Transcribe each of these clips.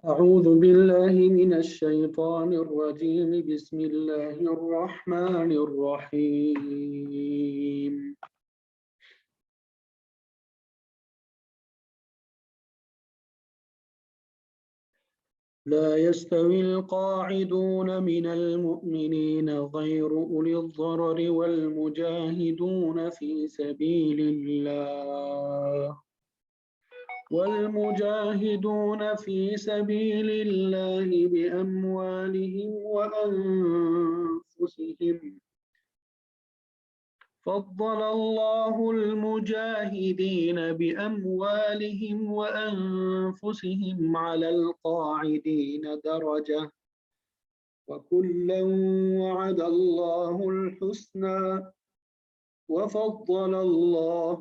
أعوذ بالله من الشيطان الرجيم بسم الله الرحمن الرحيم لا يستوي القاعدون من المؤمنين غير أولي الضرر والمجاهدون في سبيل الله بأموالهم وأنفسهم فضل الله المجاهدين بأموالهم وأنفسهم على القاعدين درجة وكلا وعد الله الحسنى وفضل الله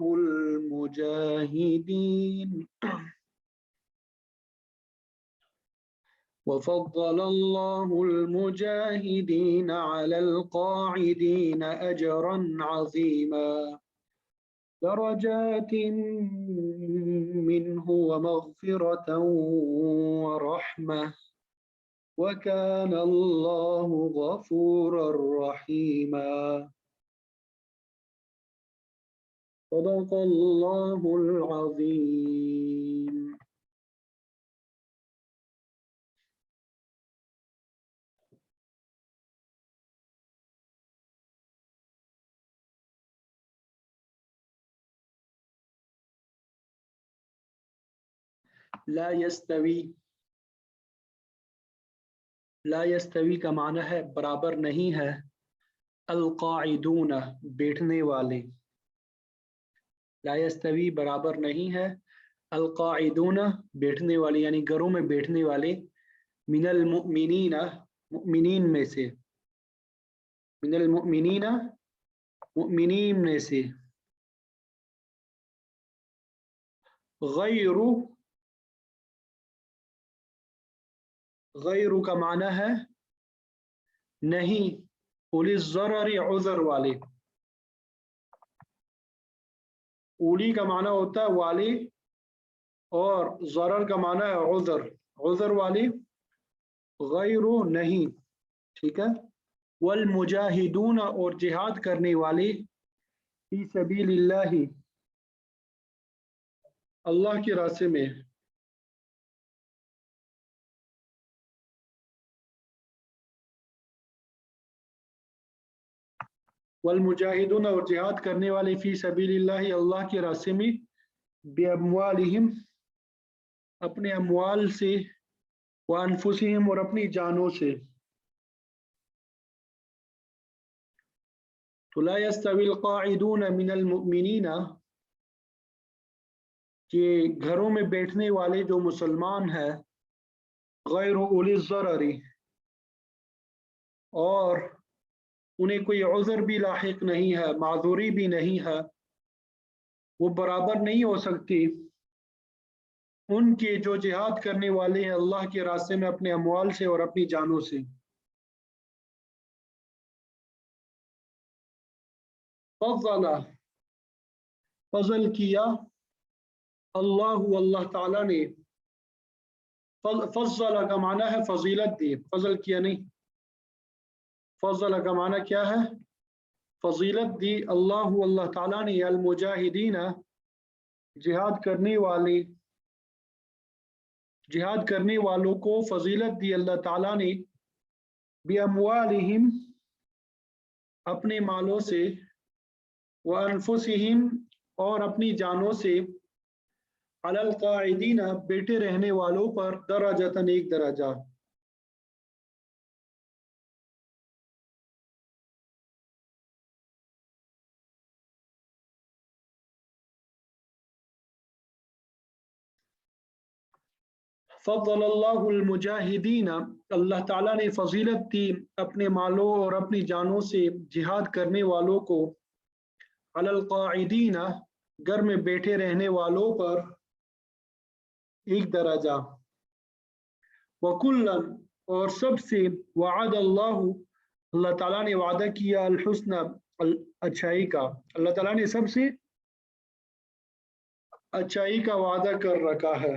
المجاهدين على القاعدين أجرا عظيما درجات منه ومغفرة ورحمة وكان الله غفورا رحيما صدق الله العظيم. لا یستوی کا معنی ہے برابر نہیں ہے، القاعدون بیٹھنے والے، لا یستوی برابر نہیں ہے، القاعدون بیٹھنے والے یعنی گھروں میں بیٹھنے والے، من المؤمنین مؤمنین میں سے، من المؤمنین مؤمنین میں سے، غیر کا معنی ہے نہیں، اولی الضرر عذر والے، اولی کا معنی ہوتا ہے والی اور ضرر کا معنی ہے عذر، عذر والی، غیر نہیں، ٹھیک ہے، والمجاہدون اور جہاد کرنے والے، فی سبیل اللہ اللہ کے راستے میں، والمجاہدون اور جہاد کرنے والے فی سبیل اللہ اللہ کے راستے میں، باموالہم اپنے اموال سے، وانفسہم اور اپنی جانوں سے، تو لا یستوی القاعدون من المؤمنین کہ گھروں میں بیٹھنے والے جو مسلمان ہیں، غیر اولی الضرر اور انہیں کوئی عذر بھی لاحق نہیں ہے، معذوری بھی نہیں ہے، وہ برابر نہیں ہو سکتی ان کے جو جہاد کرنے والے ہیں اللہ کے راستے میں اپنے اموال سے اور اپنی جانوں سے۔ فضل کیا اللہ تعالیٰ نے، فضل کا معنی ہے فضیلت دی، فضل کیا نہیں، فضل کا معنی کیا ہے، فضیلت دی اللہ تعالیٰ نے، المجاہدین جہاد کرنے والوں کو فضیلت دی اللہ تعالیٰ نے، باموالہم اپنے مالوں سے، وانفسہم اور اپنی جانوں سے، علی القاعدین بیٹھے رہنے والوں پر، درجتاً ایک درجہ، فضل اللہ المجاہدین اللہ تعالیٰ نے فضیلت دی اپنے مالوں اور اپنی جانوں سے جہاد کرنے والوں کو، علی القاعدین گھر میں بیٹھے رہنے والوں پر ایک درجہ، وکلا اور سب سے، وعد اللہ تعالیٰ نے وعدہ کیا، الحسنى اچھائی کا، اللہ تعالیٰ نے سب سے اچھائی کا وعدہ کر رکھا ہے۔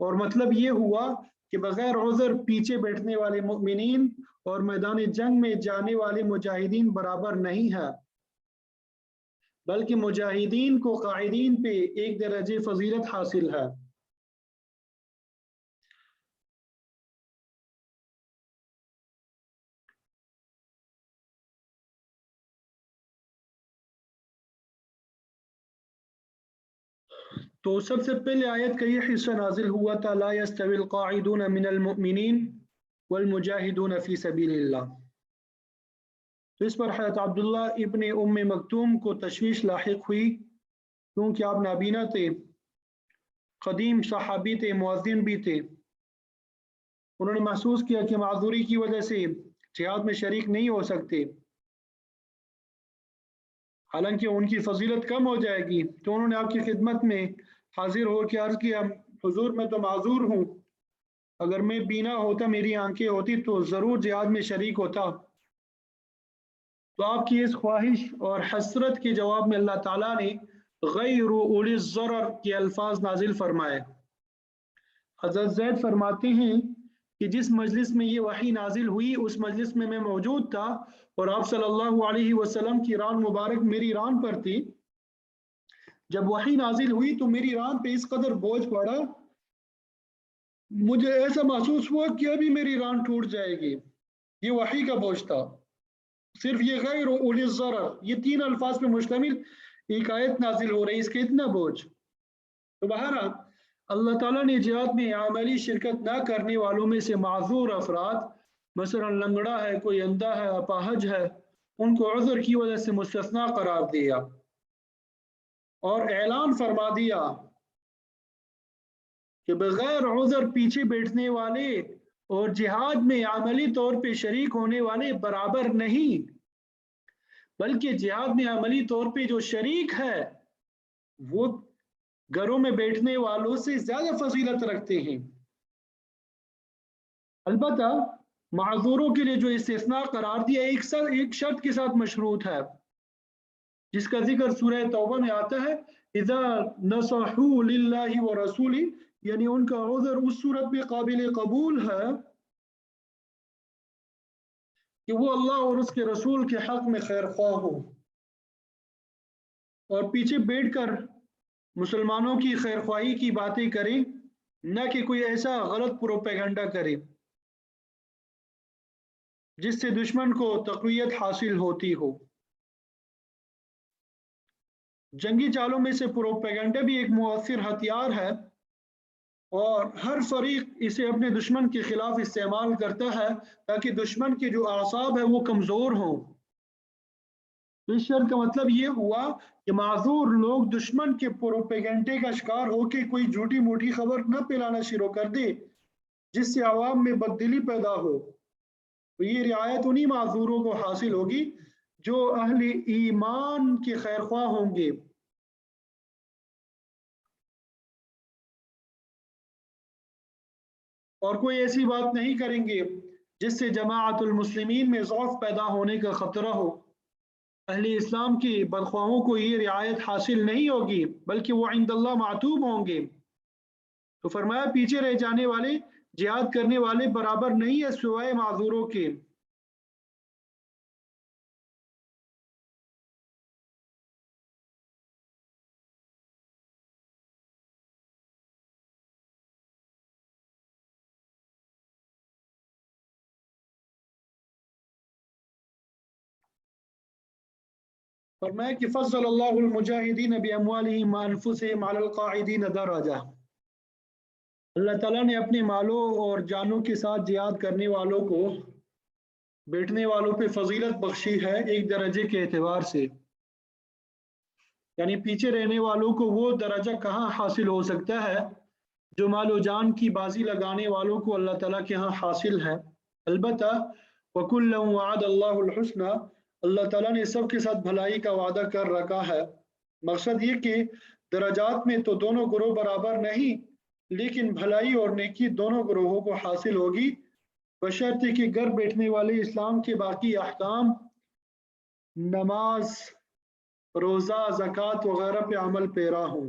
اور مطلب یہ ہوا کہ بغیر عذر پیچھے بیٹھنے والے مؤمنین اور میدان جنگ میں جانے والے مجاہدین برابر نہیں ہے، بلکہ مجاہدین کو قائدین پہ ایک درجہ فضیلت حاصل ہے۔ تو سب سے پہلے آیت کا یہ حصہ نازل ہوا تھا لا يستوي القاعدون من المؤمنین والمجاہدون فی سبیل اللہ، تو اس پر حضرت عبداللہ ابن ام مکتوم کو تشویش لاحق ہوئی، کیونکہ آپ نابینا تھے، قدیم صحابی تھے، مؤذن بھی تھے۔ انہوں نے محسوس کیا کہ معذوری کی وجہ سے جہاد میں شریک نہیں ہو سکتے، حالانکہ ان کی فضیلت کم ہو جائے گی، تو انہوں نے آپ کی خدمت میں حاضر ہو کے عرض کیا حضور میں تو معذور ہوں، اگر میں بینا ہوتا، میری آنکھیں ہوتی تو ضرور جہاد میں شریک ہوتا۔ تو آپ کی اس خواہش اور حسرت کے جواب میں اللہ تعالیٰ نے غیر اولی الضرر کے الفاظ نازل فرمائے۔ حضرت زید فرماتے ہیں کہ جس مجلس میں یہ وحی نازل ہوئی اس مجلس میں میں موجود تھا، اور آپ صلی اللہ علیہ وسلم کی ران مبارک میری ران پر تھی۔ جب وحی نازل ہوئی تو میری ران پہ اس قدر بوجھ پڑا، مجھے ایسا محسوس ہوا کہ ابھی میری ران ٹوٹ جائے گی۔ یہ وحی کا بوجھ تھا، صرف یہ غیر اولی الضرر، یہ 3 الفاظ پہ مشتمل ایک آیت نازل ہو رہی، اس کے اتنا بوجھ۔ تو بہرحال اللہ تعالیٰ نے جہاد میں عملی شرکت نہ کرنے والوں میں سے معذور افراد، مثلا لنگڑا ہے، کوئی اندھا ہے، اپاہج ہے، ان کو عذر کی وجہ سے مستثنا قرار دیا اور اعلان فرما دیا کہ بغیر عذر پیچھے بیٹھنے والے اور جہاد میں عملی طور پہ شریک ہونے والے برابر نہیں، بلکہ جہاد میں عملی طور پہ جو شریک ہے وہ گھروں میں بیٹھنے والوں سے زیادہ فضیلت رکھتے ہیں۔ البتہ معذوروں کے لیے جو استثناء قرار دیا ایک شرط کے ساتھ مشروط ہے، جس کا ذکر سورہ توبہ میں آتا ہے اذا نصحوا للہ ورسولہ، یعنی ان کا عذر اس صورت میں قابل قبول ہے کہ وہ اللہ اور اس کے رسول کے حق میں خیر خواہ ہو اور پیچھے بیٹھ کر مسلمانوں کی خیر خواہی کی باتیں کریں، نہ کہ کوئی ایسا غلط پروپیگنڈا کرے جس سے دشمن کو تقویت حاصل ہوتی ہو۔ جنگی چالوں میں سے پروپیگنڈا بھی ایک مؤثر ہتھیار ہے، اور ہر فریق اسے اپنے دشمن کے خلاف استعمال کرتا ہے تاکہ دشمن کے جو اعصاب ہیں وہ کمزور ہوں۔ اس شرط کا مطلب یہ ہوا کہ معذور لوگ دشمن کے پروپیگنڈے کا شکار ہو کے کوئی جھوٹی موٹی خبر نہ پھیلانا شروع کر دے جس سے عوام میں بددلی پیدا ہو۔ تو یہ رعایت انہی معذوروں کو حاصل ہوگی جو اہل ایمان کے خیر خواہ ہوں گے۔ اور کوئی ایسی بات نہیں کریں گے جس سے جماعت المسلمین میں ضعف پیدا ہونے کا خطرہ ہو۔ اہل اسلام کی بدخواہوں کو یہ رعایت حاصل نہیں ہوگی، بلکہ وہ عند اللہ معتوب ہوں گے۔ تو فرمایا پیچھے رہ جانے والے جہاد کرنے والے برابر نہیں ہے سوائے معذوروں کے۔ فرمایا کہ فضل اللہ المجاہدین باموالہم وانفسہم علی القاعدین درجہ، اللہ تعالیٰ نے اپنے مالوں اور جانوں کے ساتھ جہاد کرنے والوں کو بیٹھنے والوں پہ فضیلت بخشی ہے ایک درجے کے اعتبار سے۔ یعنی پیچھے رہنے والوں کو وہ درجہ کہاں حاصل ہو سکتا ہے جو مال و جان کی بازی لگانے والوں کو اللہ تعالیٰ کے ہاں حاصل ہے۔ البتہ وَكُلًّا وَعَدَ اللَّهُ الْحُسْنَى، اللہ تعالیٰ نے سب کے ساتھ بھلائی کا وعدہ کر رکھا ہے۔ مقصد یہ کہ درجات میں تو دونوں گروہ برابر نہیں، لیکن بھلائی اور نیکی دونوں گروہوں کو حاصل ہوگی، بشرطے کہ گھر بیٹھنے والے اسلام کے باقی احکام، نماز، روزہ، زکوٰۃ وغیرہ پہ عمل پیرا ہوں۔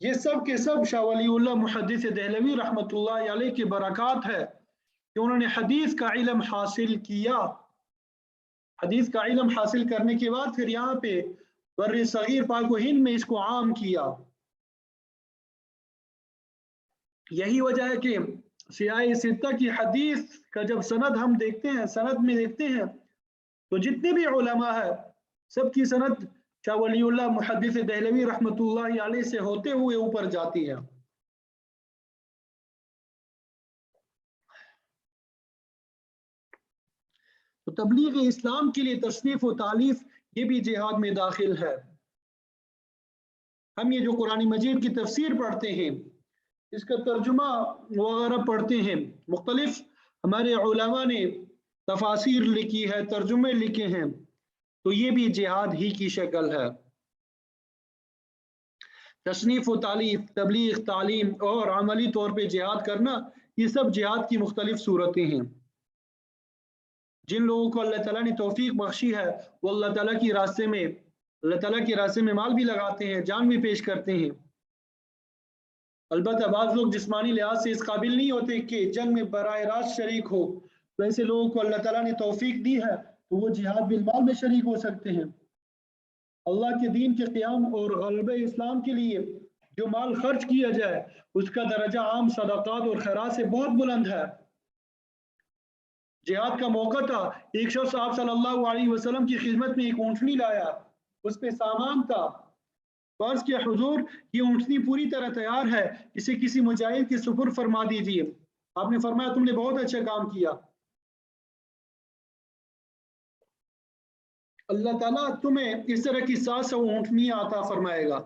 یہ سب کے سب شاہ ولی اللہ محدث دہلوی رحمتہ علیہ کی برکات ہے کہ انہوں نے حدیث کا علم حاصل کیا. حدیث کا علم حاصل کرنے کے بعد پھر یہاں پہ بر صغیر پاک و ہند میں اس کو عام کیا. یہی وجہ ہے کہ سیاہ ستہ کی حدیث کا جب سند ہم دیکھتے ہیں، سند میں دیکھتے ہیں تو جتنے بھی علماء ہیں سب کی سند شاہ ولی اللہ محدث دہلوی رحمۃ اللہ علیہ سے ہوتے ہوئے اوپر جاتی ہے. تو تبلیغ اسلام کے لیے تصنیف و تالیف یہ بھی جہاد میں داخل ہے. ہم یہ جو قرآن مجید کی تفسیر پڑھتے ہیں، اس کا ترجمہ وغیرہ پڑھتے ہیں، مختلف ہمارے علماء نے تفاسیر لکھی ہے، ترجمے لکھے ہیں، تو یہ بھی جہاد ہی کی شکل ہے. تصنیف و تالیف، تبلیغ، تعلیم اور عملی طور پہ جہاد کرنا، یہ سب جہاد کی مختلف صورتیں ہیں. جن لوگوں کو اللہ تعالیٰ نے توفیق بخشی ہے وہ اللہ تعالیٰ کے راستے میں مال بھی لگاتے ہیں، جان بھی پیش کرتے ہیں. البتہ بعض لوگ جسمانی لحاظ سے اس قابل نہیں ہوتے کہ جنگ میں براہ راست شریک ہو، تو ایسے لوگوں کو اللہ تعالیٰ نے توفیق دی ہے تو وہ جہاد بالمال میں شریک ہو سکتے ہیں. اللہ کے دین کے قیام اور غلبہ اسلام کے لیے جو مال خرچ کیا جائے اس کا درجہ عام صدقات اور خیرات سے بہت بلند ہے. جہاد کا موقع تھا، ایک شخص آپ صلی اللہ علیہ وسلم کی خدمت میں ایک اونٹنی لایا، اس پہ سامان تھا. فرض کیا حضور یہ اونٹنی پوری طرح تیار ہے، اسے کسی مجاہد کے سپرد فرما دیجیے. آپ نے فرمایا تم نے بہت اچھا کام کیا، اللہ تعالیٰ تمہیں اس طرح کی 700 اونٹنیاں عطا فرمائے گا.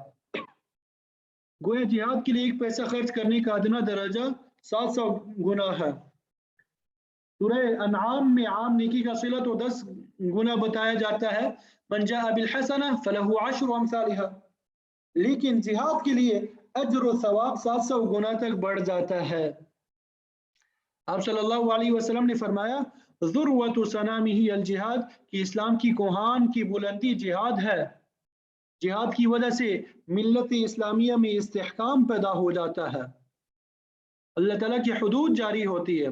گویا جہاد کے لیے ایک پیسہ خرچ کرنے کا ادنا درجہ 700 گنا ہے. سورہ انعام میں عام نیکی کا صلہ تو 10 گنا بتایا جاتا ہے، من جاء بالحسنہ فلہ 10 امثالھا، لیکن جہاد کے لیے اجر و ثواب 700 گنا تک بڑھ جاتا ہے. آپ صلی اللہ علیہ وسلم نے فرمایا ذروۃ سنامہ الجہاد، کہ اسلام کی کوہان کی بلندی جہاد ہے. جہاد کی وجہ سے ملت اسلامیہ میں استحکام پیدا ہو جاتا ہے، اللہ تعالیٰ کی حدود جاری ہوتی ہے،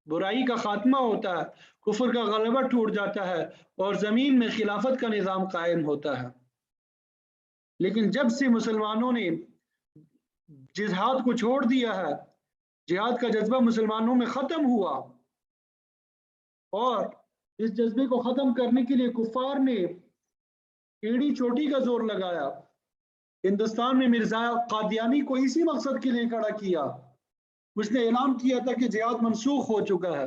برائی کا خاتمہ ہوتا ہے، کفر کا غلبہ ٹوٹ جاتا ہے اور زمین میں خلافت کا نظام قائم ہوتا ہے. لیکن جب سے مسلمانوں نے جہاد کو چھوڑ دیا ہے، جہاد کا جذبہ مسلمانوں میں ختم ہوا، اور اس جذبے کو ختم کرنے کے لیے کفار نے ایڑی چوٹی کا زور لگایا. ہندوستان میں مرزا قادیانی کو اسی مقصد کے لیے کھڑا کیا، اس نے اعلان کیا تھا کہ جہاد منسوخ ہو چکا ہے.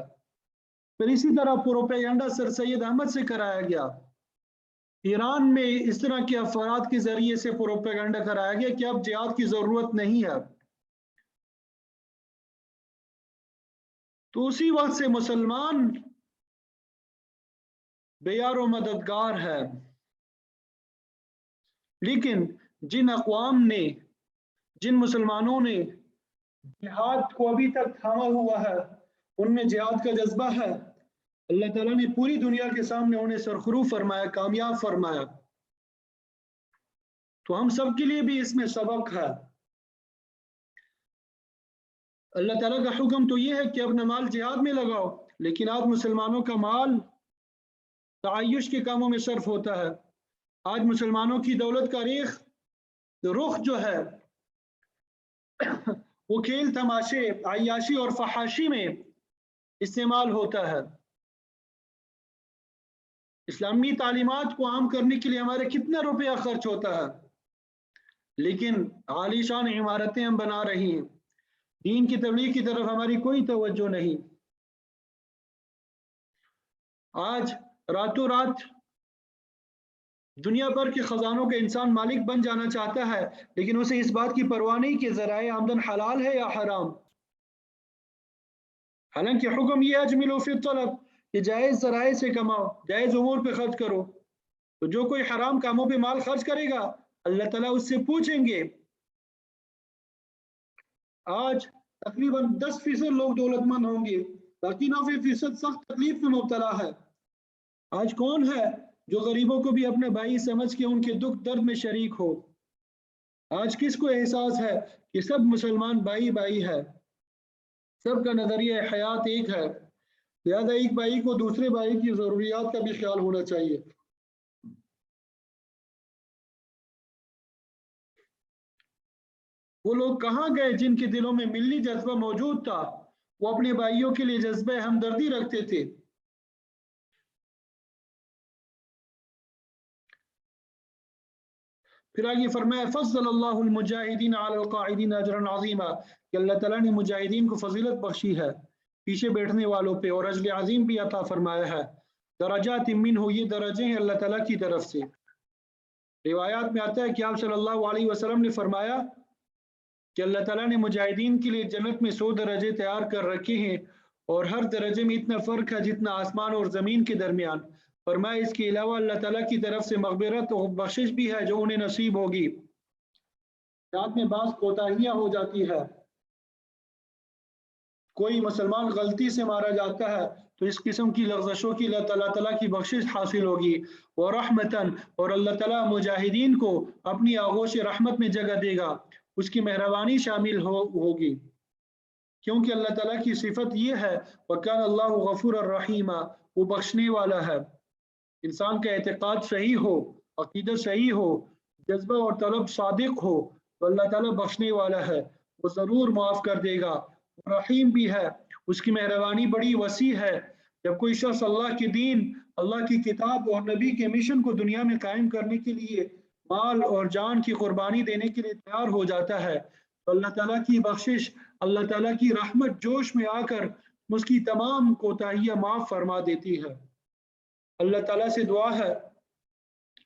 پھر اسی طرح پروپیگنڈا سر سید احمد سے کرایا گیا. ایران میں اس طرح کے افراد کے ذریعے سے پروپیگنڈا کرایا گیا کہ اب جہاد کی ضرورت نہیں ہے. تو اسی وقت سے مسلمان بے یار و مددگار ہے. لیکن جن اقوام نے، جن مسلمانوں نے جہاد کو ابھی تک تھاما ہوا ہے، ان میں جہاد کا جذبہ ہے، اللہ تعالیٰ نے پوری دنیا کے سامنے انہیں سرخرو فرمایا، کامیاب فرمایا. تو ہم سب کے لیے بھی اس میں سبق ہے. اللہ تعالیٰ کا حکم تو یہ ہے کہ اپنا مال جہاد میں لگاؤ، لیکن آج مسلمانوں کا مال تعیش کے کاموں میں صرف ہوتا ہے. آج مسلمانوں کی دولت کا رخ جو ہے وہ کھیل تماشے، عیاشی اور فحاشی میں استعمال ہوتا ہے. اسلامی تعلیمات کو عام کرنے کے لیے ہمارے کتنا روپیہ خرچ ہوتا ہے، لیکن عالی شان عمارتیں ہم بنا رہی ہیں، دین کی تبلیغ کی طرف ہماری کوئی توجہ نہیں. آج راتوں رات دنیا بھر کے خزانوں کا انسان مالک بن جانا چاہتا ہے، لیکن اسے اس بات کی پرواہ نہیں کہ ذرائع آمدن حلال ہے یا حرام. حالانکہ حکم یہ اجملوا فی الطلب کہ جائز ذرائع سے کماؤ، جائز امور پہ خرچ کرو. تو جو کوئی حرام کاموں پہ مال خرچ کرے گا اللہ تعالیٰ اس سے پوچھیں گے. آج تقریباً 10% لوگ دولت مند ہوں گے، باقی 90% سخت تکلیف میں مبتلا ہے. آج کون ہے جو غریبوں کو بھی اپنے بھائی سمجھ کے ان کے دکھ درد میں شریک ہو؟ آج کس کو احساس ہے کہ سب مسلمان بھائی بھائی ہے، سب کا نظریہ حیات ایک ہے، لہذا ایک بھائی کو دوسرے بھائی کی ضروریات کا بھی خیال ہونا چاہیے۔ وہ لوگ کہاں گئے جن کے دلوں میں ملی جذبہ موجود تھا، وہ اپنے بھائیوں کے لیے جذبہ ہمدردی رکھتے تھے۔ پھر آگے فرمایا فضل اللہ المجاہدین علی القاعدین اجرا عظیما، کہ اللہ تعالیٰ نے مجاہدین کو فضیلت بخشی ہے پیچھے بیٹھنے والوں پہ، اور اجر عظیم بھی عطا فرمایا ہے۔ درجات منہ، یہ درجے ہیں اللہ تعالیٰ کی طرف سے۔ روایات میں آتا ہے کہ آپ صلی اللہ علیہ وسلم نے فرمایا کہ اللہ تعالیٰ نے مجاہدین کے لیے جنت میں 100 درجے تیار کر رکھے ہیں، اور ہر درجے میں اتنا فرق ہے جتنا آسمان اور زمین کے درمیان۔ فرمایا اس کے علاوہ اللہ تعالیٰ کی طرف سے مغفرت اور بخشش بھی ہے جو انہیں نصیب ہوگی۔ رات میں بعض کوتاہیاں ہو جاتی ہے، کوئی مسلمان غلطی سے مارا جاتا ہے تو اس قسم کی لغزشوں کی اللہ تعالیٰ کی بخشش حاصل ہوگی، اور رحمتاً، اور اللہ تعالیٰ مجاہدین کو اپنی آغوش رحمت میں جگہ دے گا، اس کی مہربانی شامل ہوگی، کیونکہ اللہ تعالیٰ کی صفت یہ ہے وَكَانَ اللَّهُ غَفُورًا رَحِيمًا، وہ بخشنے والا ہے۔ انسان کا اعتقاد صحیح ہو، عقیدت صحیح ہو، جذبہ اور طلب صادق ہو تو اللہ تعالیٰ بخشنے والا ہے، وہ ضرور معاف کر دے گا، رحیم بھی ہے، اس کی مہربانی بڑی وسیع ہے۔ جب کوئی شخص اللہ کے دین، اللہ کی کتاب اور نبی کے مشن کو دنیا میں قائم کرنے کے لیے مال اور جان کی قربانی دینے کے لیے تیار ہو جاتا ہے تو اللہ تعالیٰ کی بخشش، اللہ تعالیٰ کی رحمت جوش میں آ کر اس کی تمام کوتاہیاں معاف فرما دیتی ہے۔ اللہ تعالیٰ سے دعا ہے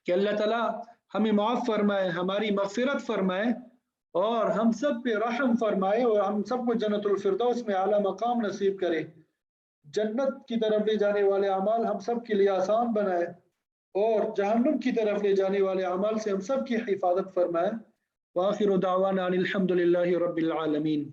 کہ اللہ تعالیٰ ہمیں معاف فرمائے، ہماری مغفرت فرمائے، اور ہم سب پہ رحم فرمائے، اور ہم سب کو جنت الفردوس میں اعلیٰ مقام نصیب کرے، جنت کی طرف لے جانے والے اعمال ہم سب کے لیے آسان بنائے، اور جہنم کی طرف لے جانے والے اعمال سے ہم سب کی حفاظت فرمائے۔ وآخر دعوانا ان الحمد للہ رب العالمین۔